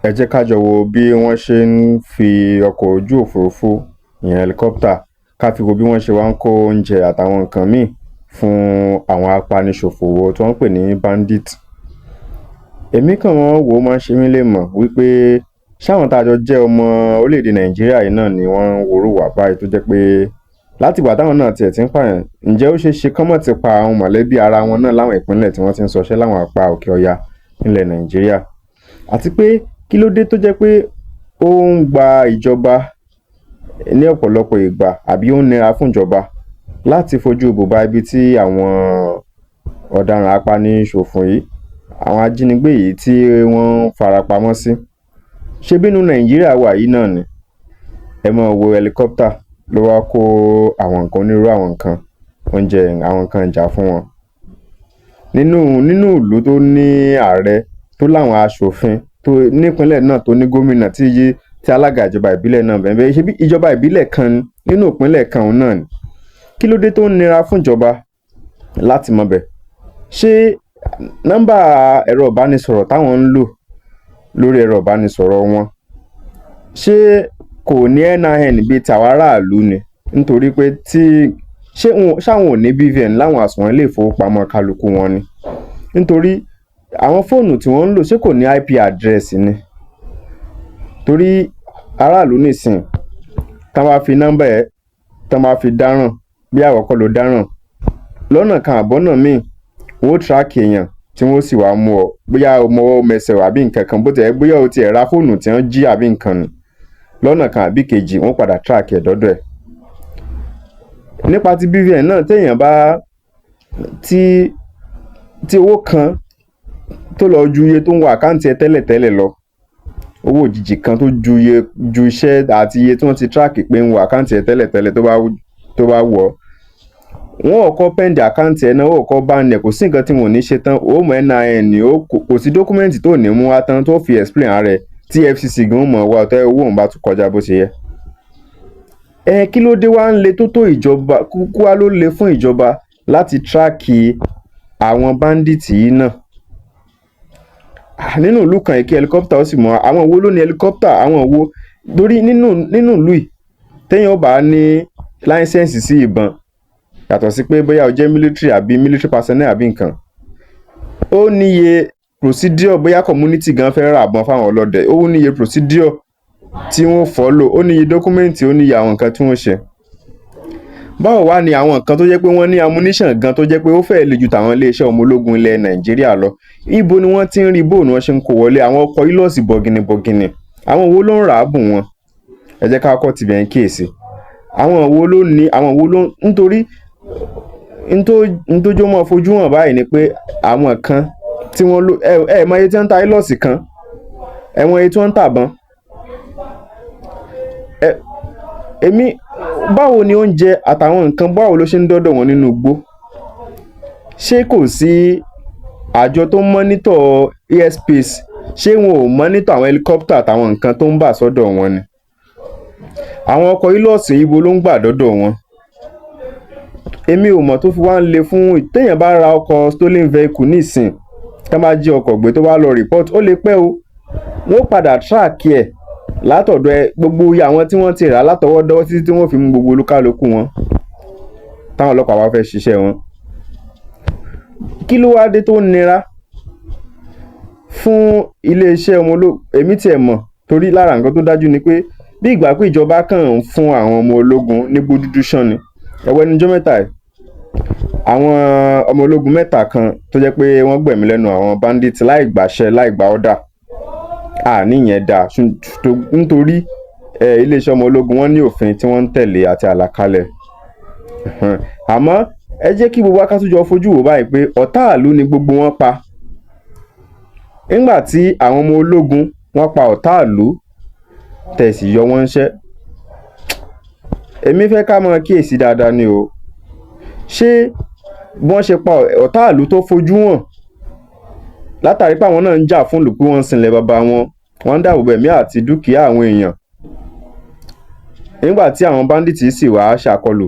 ẹ jẹ́ ká jọ wo bí wọ́n ṣe ń fi ọkọ̀ ojú òfurufú ìyẹn helicopter ká fi wo bí wọ́n ṣe wá ń kó oúnjẹ àtàwọn nǹkan míì fún àwọn apaniṣòfò tí wọ́n ń pè ní bandit. Èmi kàn wọ́n wò ó máa ń ṣe mí lè mọ̀ wípé ṣáwọn tá a jọ jẹ́ ọmọ orílẹ̀-èdè Nàìjíríà yìí náà ni wọ́n ń worú wà báyìí tó jẹ́ pé látìgbà táwọn náà tiẹ̀ ti ń pààyàn, ǹjẹ́ ó ṣeé ṣe kán mọ̀ ti pa àwọn mọ̀lẹ́bí ara wọn náà láwọn ìpínlẹ̀ tí wọ́n ti ń ṣọṣẹ́ láwọn apá òkè ọya nílẹ̀ Nàìjíríà? Àti pé kí ló dé tó jẹ́ pé ó ń gba ìjọba ní ọ̀pọ̀lọpọ̀ ìgbà àbí ó ń nira fún ìjọba láti fojú bùbá ibi tí àwọn ọ̀daràn apaniṣòfò yìí, àwọn ajínigbé yìí tí wọ́n ń farapamọ́ sí? Ṣebí inú Nàìjíríà wa yìí náà ni ẹ máa wo helicopter ló wá kó àwọn nǹkan onírúurú àwọn nǹkan oúnjẹ àwọn nǹkan ìjà fún wọn. Nínú ìlú tó ní ààrẹ tó láwọn aṣòfin tó nípínlẹ̀ náà tó ní gómìnà tí alága ìjọba ìbílẹ̀ náà bẹ̀ẹ̀ ṣebí ìjọba ìbílẹ̀ kan nínú ìpínlẹ̀ kan òun náà ni. Kí ló dé tó ń nira fún ìjọba láti mọ̀ bẹ̀? Ṣé nọ́mbà ẹ̀rọ ìbánisọ̀rọ̀ táwọn ń lò lórí ẹ̀rọ ìbánisọ̀rọ̀ wọn ṣé kò ní NIN bíi tàwa aráàlú ni? Nítorí pé ṣáwọn ò ní BVN láwọn àsùnwọ̀n ilé ìfowópamọ́ kálukú wọn ni? Nítorí àwọn fóònù tí wọ́n ń lò ṣé kò ní IP address ni? Torí aráàlú nìsín tán bá fi nọ́mbà ẹ̀ tán bá fi dáràn bí àkọ́kọ́ ló dáràn lọ́nà kan àbọ́nà míì wọ́n ó track èèyàn tí wọ́n sì wá mú ọ bóyá o mọwọ́ mẹsẹ̀ àbí nǹkan kan bó tiẹ̀ bóyá o tiẹ̀ ra fóònù tí wọ́n jí àbí nǹkan nù lọ́nà kan àbí kejì wọ́n padà track ẹ̀ dọ́dọ̀ ẹ̀. Nípa ti BVN náà téèyàn bá tí owó kan tó lọ ju iye tó ń wọ àkáǹtì ẹ tẹ́lẹ̀tẹ́lẹ̀ lọ, owó òjijì kan tó ju iṣẹ́ àti iye tí wọ́n ti track pé ń wọ àkáǹtì ẹ tẹ́lẹ̀tẹ́lẹ̀ tó bá wọ̀ wọ́n ò kọ́ pẹ́ǹdì àkáǹtì ẹ náà ó kọ́ bá ní ẹ̀ kò sí nǹkan tí wọ́n ò ní ṣe tán ó mọ NIN kò sí dọ́kúmẹ́ǹtì tó ní mú wá tán tó fi explain ara ẹ̀ tí FCC gan mọ̀ wá ọ̀tẹ́ owó òun bá tún kọjá bó ṣe yẹ. Kí ló dé wá ń le tó ìjọba kúkú wá ló le fún ìjọba láti track àwọn bandit yìí náà? Nínú ìlú kan èké helicopter ó sì mọ àwọn wo ló ní helicopter àwọn wo torí nínú ìlú yìí téèyàn ó bá ní láísẹ̀nsì sí ìbọn yàtọ̀ sí pé bóyá o jẹ́ military àbí military personnel àbí nǹkan ó níye procedure bóyá community gan fẹ́ rà bọ́n fáwọn ọlọ́dẹ ó níye procedure tí wọ́n follow ó níye dọ́kúmẹ́ǹtì ó níye àwọn nǹkan tí wọ́n ṣe. Báwo wá ni àwọn nǹkan tó jẹ́ pé wọ́n ní ammunition gan tó jẹ́ pé ó fẹ́ẹ̀ le ju tàwọn iléeṣẹ́ ọmọ ológun ilẹ̀ Nàìjíríà lọ, ibo ni wọ́n ti ń rí bó ni wọ́n ṣe ń kó wọlé àwọn ọkọ̀ ìlọ́ọ̀sì bọ̀gìnìbọ̀gìnì àwọn wo ló ń rà á bùn wọn? Ẹ jẹ́ ká kọ́ tibẹ̀ ń kíyèsí àwọn wo ló ní àwọn wo ló nítorí ntójó mọ́ fojú hàn báyìí ni pé àwọn kan tí wọ́n lò mọ iye tí wọ́n ń ta ìlọ́ọ̀sì kan mọ iye tí wọ́n ń tàbọn. Èmi báwo ni oúnjẹ àtàwọn nǹkan báwo ló ṣe ń dọ́dọ̀ wọn nínú igbó? Ṣé kò sí àjọ tó ń mọ́nítọ̀ airspace? Ṣé wọn ò mọ́nítọ̀ àwọn helicopter àtàwọn nǹkan tó ń bà sọ́dọ̀ wọn ni? Àwọn ọkọ̀ ìlọ́ọ̀sì ibo ló ń gbà dọ́dọ̀ wọn? Èmi ò mọ̀ tó fi wá ń le fún téèyàn bá ra ọkọ̀ stolen vehicle nísìn tá bá jí ọkọ̀ gbé tó bá lọ report ó lè pẹ́ o wọ́n padà track ẹ̀ látọ̀dọ̀ gbogbo àwọn tí wọ́n ti rà látọwọ́dọ́wọ́ títí tí wọ́n fi mú gbogbo olúkálukú wọn táwọn ọlọ́pàá wá fẹ́ ṣiṣẹ́ wọn. Kí ló wá dé tó nira fún iléeṣẹ́ ọmọ ológun? Èmi tiẹ̀ mọ̀ torí lára nǹkan tó dájú ni pé bí ìgbà pé ìjọba kàn ń fún àwọn ọmọ ológun ní gbódúdú ṣán ni. Ẹ̀wọ́ ẹnujọ́ mẹ́ta ẹ̀ àwọn ọmọ ológun mẹ́ta kan tó jẹ́ pé wọ́n gbẹ̀mí lẹ́nu àwọn bandit láì gbàṣẹ láì gba ọ́dà níyẹn dáa nítorí iléeṣẹ́ ọmọ ológun wọ́n ní òfin tí wọ́n ń tẹ̀lé àti àlàkalẹ̀. Àmọ́ ẹ jẹ́ kí gbogbo wa ká tún jọ fojú wò báyìí pé ọ̀tá ìlú ni gbogbo wọn pa. Nígbà tí àwọn ọmọ ológun wọ́n pa ọ̀tá ìlú tẹ̀sí yọ wọ́n ṣẹ́ èmi fẹ́ ká mọ̀ kíyèsí dáadáa ni o. Ṣé wọ́n ṣe pa ọ̀tá ìlú tó fojú hàn látàrí pé àwọn náà ń jà fún ìlú pé wọ́n ń sinlẹ̀ bàbá wọn wọ́n ń dáàbò bo ẹ̀mí àti dúkìá àwọn èèyàn nígbà tí àwọn bandits sì wá ṣàkọlù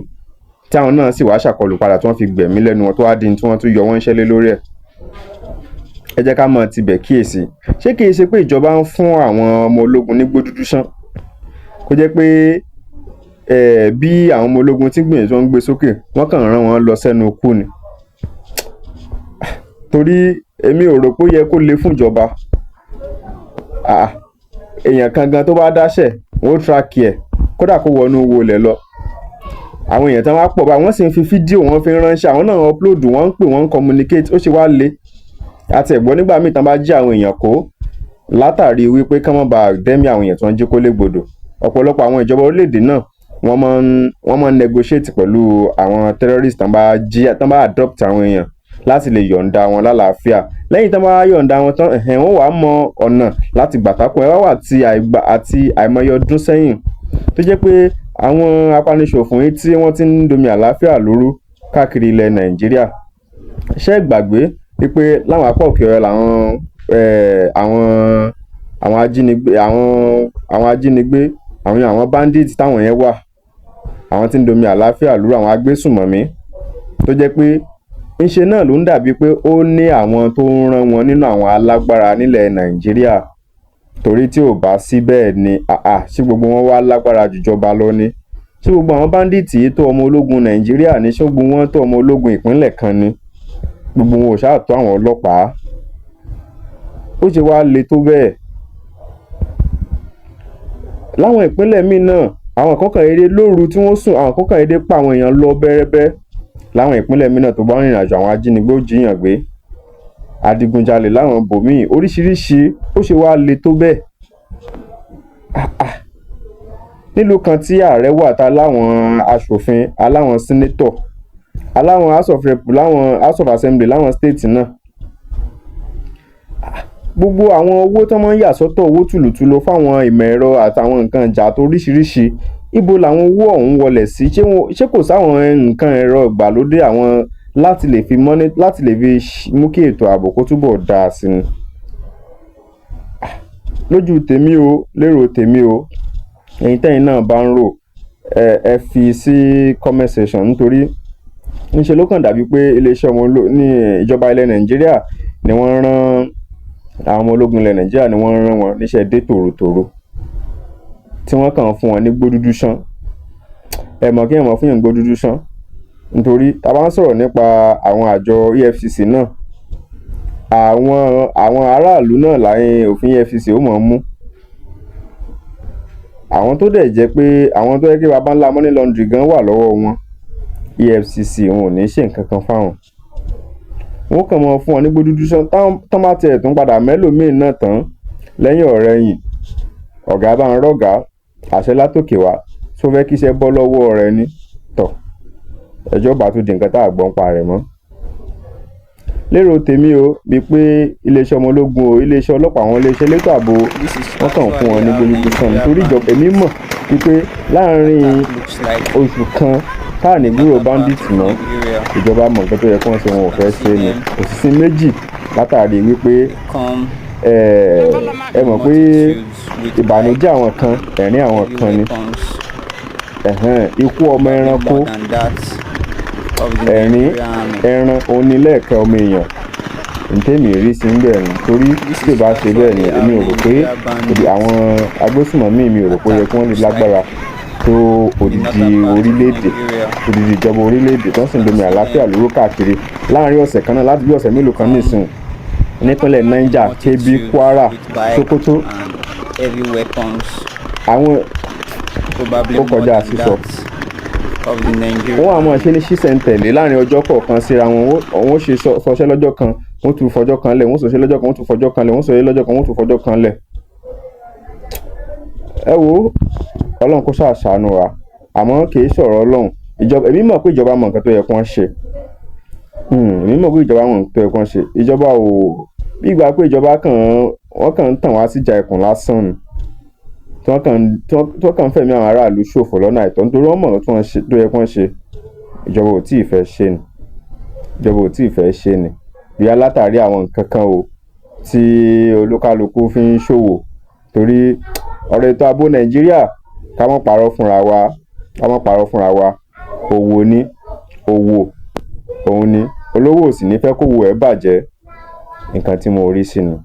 tí àwọn náà sì wá ṣàkọlù padà tí wọ́n fi gbẹ̀mí lẹ́nu wọn tó wá di tí wọ́n tún yọ wọ́n ṣẹ́lé lórí ẹ̀? ẹ jẹ́ ká mọ̀ tibẹ̀ kíyèsí. Ṣé kìí ṣe pé ìjọba ń fún àwọn ọmọ ológun nígbó dúdú ṣán? Kó jẹ́ pé bí àwọn ọmọ ológun tí gbìyànjú wọn ń gbé sókè wọ́n kàn rán wọn lọ sẹ́nu ikú ni. Torí èmi ò rò pé ó yẹ kó le fún ìjọba. Èèyàn kan gan tó bá dáṣẹ̀ wọ́n ó track ẹ̀ kódà kó wọnú wo ilẹ̀ lọ. Àwọn èèyàn tán wá pọ̀ báyìí wọ́n sì ń fi fídíò wọn fi ránṣẹ́, àwọn náà upload, wọ́n ń pè, wọ́n ń communicate, ó ṣe wá le. Àti ẹ̀gbọ́n nígbà míì tán bá jí àwọn èèyàn kó látàrí wípé kán má baà dẹ́mí àwọn èèyàn tí wọ́n jí kó légbodò. Ọ̀pọ̀lọpọ̀ àwọn ìjọba orílẹ̀-èdè náà wọ́n máa ń negotiate pẹ̀lú àwọn terrorist tán bá adopt àwọn èèyàn láti lè yọ̀ǹda wọn lálàáfíà. Lẹ́yìn tán bá yọ̀ǹda wọn tán wọ́n wàá mọ ọ̀nà láti gbàtákùn. Ẹ wá wà àti àìmọye ọdún sẹ́yìn tó jẹ́ pé àwọn apaniṣòfò yìí tí wọ́n ti ń domi àlàáfíà lóru káàkiri ilẹ̀ Nàìjíríà. Ṣé ẹ gbàgbé wípé láwọn apá òkè ọya làwọn àwọn ajínigbé àwọn bandit táwọn yẹn wà, àwọn tí ń domi àlàáfíà lóru, àwọn agbésùmọ̀mí tó jẹ́ pé ńṣe náà ló ń dàbí pé ó ní àwọn tó ń rán wọn nínú àwọn alágbára nílẹ̀ Nàìjíríà. Torí tí ò bá sí bẹ́ẹ̀ ni ṣé gbogbo wọn wá lágbára jùjọba lọ ni? Ṣé gbogbo àwọn bandit yìí tó ọmọ ológun Nàìjíríà ni? Ṣé gbogbo wọn tó ọmọ ológun ìpínlẹ̀ kan ni? Gbogbo wọn ò ṣáà tó àwọn ọlọ́pàá. Ó ṣe wá le tó bẹ́ẹ̀. Láwọn ìpínlẹ̀ míì náà àwọn kan kàn dédé lóru tí wọ́n sùn, àwọn kan kàn dédé pa àwọn èèyàn lọ bẹ́rẹ́bẹ́. Láwọn ìpínlẹ̀ míì náà tó bá rìnrìn àjò àwọn ajínigbé ó jíyàn gbé, adigunjalè láwọn bòmíì, oríṣiríṣi. Ó ṣe wá le tó bẹ́ẹ̀. Nílùú kan tí ààrẹ wà ta láwọn aṣòfin, aláwọn senator, aláwọn house of rep, láwọn house of assembly láwọn state náà, gbogbo àwọn owó tán máa ń yà sọ́tọ̀, owó tùlùtùlù fáwọn ìmọ̀ ẹ̀rọ àtàwọn nǹkan ìjà tó oríṣiríṣi, ibo làwọn owó ọ̀hún wọlẹ̀ sí? Ṣé kò sáwọn nǹkan ẹ̀rọ ìgbàlódé àwọn láti lè fi mú kí ètò ààbò kó túbọ̀ dáa sí ni? Lójú tèmi o, lérò tèmi o, ẹ̀yin tẹ́yin náà bá ń rò ẹ fi sí comment section, nítorí níṣe ló kàn dàbí pé ìjọba ilẹ̀ Nàìjíríà ni wọ́n rán àwọn ọmọ ológun ilẹ̀ Nàìjíríà ni wọ́n rán wọn níṣẹ́ dé tòrótòró tí wọ́n kàn fún wọn ní gbódúdú ṣán. Ẹ mọ̀ kí èèyàn fún yàn gbódúdú ṣán, nítorí tá bá ń sọ̀rọ̀ nípa àwọn àjọ EFCC náà, àwọn aráàlú náà láyé òfin EFCC ó mọ̀ mú. Àwọn tó dẹ̀ jẹ́ pé àwọn tó yẹ kí baba ńlá money laundry gan wà lọ́wọ́ wọn, EFCC wọn ò ní ṣe nǹkan kan fáwọn. Wọ́n kàn mọ́ fún wọn ní gbódúdú ṣán. Tán bá tiẹ̀ tún padà mẹ́lòmíì náà tán lẹ́yìn ọ̀rẹyìn, ọ̀gá bá ń rọ̀gá, àṣẹ látòkè wá, tó fẹ́ kíṣẹ́ bọ́ lọ́wọ́ rẹ ní tọ̀, ẹjọ́ bá tún di nǹkan tá a gbọ́n pa rẹ̀ mọ́. Lérò tèmi o, bíi pé iléeṣẹ́ ọmọ ológun o, iléeṣẹ́ ọlọ́pàá, àwọn iléeṣẹ́ elétò ààbò wọ́n kàn fún wọn ní gbódúdú ṣán. Nítorí èmi mọ̀ wípé láàárín oṣù kan táà ní gbúrò bandit mọ́, ìjọba mọ̀ nǹkan tó yẹ kí wọ́n ṣe, wọn ò fẹ́ ṣe ni. Kò sí méjì látàrí wípé ẹ mọ̀ pé ìbànújẹ́ àwọn kan, ẹ̀rín àwọn kan ni. Ikú ọmọ ẹranko, ẹ̀rín ẹran onílẹ̀kẹ̀ ọmọ èèyàn, ntẹ́mi rí sí ń bẹ̀rù. Torí tí ò bá ṣe bẹ́ẹ̀ ni èmi ò rò pé àwọn agbésùmọ̀mí mi ò rò pé ó yẹ kí wọ́n lè lágbára tó odidi ìjọba orílẹ̀-èdè tó ń sì ń domi àlàáfíà lóró káàkiri láàrin ọ̀sẹ̀ kan náà, láti bí ọ̀sẹ̀ mélòó kan nísìn, nípínlẹ̀ Niger, Kebbi, Kwara, Sokoto. Àwọn ó kọjá sísọ. Wọ́n á máa ṣe ní ṣísẹ̀ntẹ̀lé láàrin ọjọ́ kọ̀ọ̀kan síra wọn. Wọ́n ṣe sọṣẹ́ lọ́jọ́ kan, wọ́n tún fọjọ́ kan lẹ̀, wọ́n sọṣẹ́ lọ́jọ́ kan, wọ́n tún fọjọ́ kan lẹ̀, wọ́n sọṣẹ́ lọ́jọ́ kan, wọ́n tún fọjọ́ kan lẹ̀. Ẹ wo, Ọlọ́run kó ṣàánú wa, àmọ́ kì í sọ̀rọ̀ Ọlọ́run. Èmi mọ̀ pé ìjọba mọ̀ nǹkan tó yẹ kí wọ́n ṣe. Èmi mọ̀ pé ìjọba mọ̀ nǹkan tó yẹ kí wọ́n ṣe. Ìjọba ò bí ìgbà pé ìjọba wọ́n kàn ń tàn wá síjà ẹkùn lásán ni. Tí wọ́n kàn ń fẹ̀mí àwọn aráàlú ṣòfò lọ́nà àìtọ́, nítorí wọ́n mọ̀ nǹkan tó yẹ kí wọ́n ṣe. Ìjọba ò tí ì fẹ́ ṣe ni. Bí látàrí àwọn nǹkan kan o tí olúkálukú fi ń ṣòwò. Torí ọ̀rọ̀ ètò ààbò Nàìjíríà, ká má parọ́ fúnra wa, òwò òun ni. Olówó ò sì ní fẹ́ kówó ẹ̀ bàjẹ́. nǹkan tí mo rí sí ni.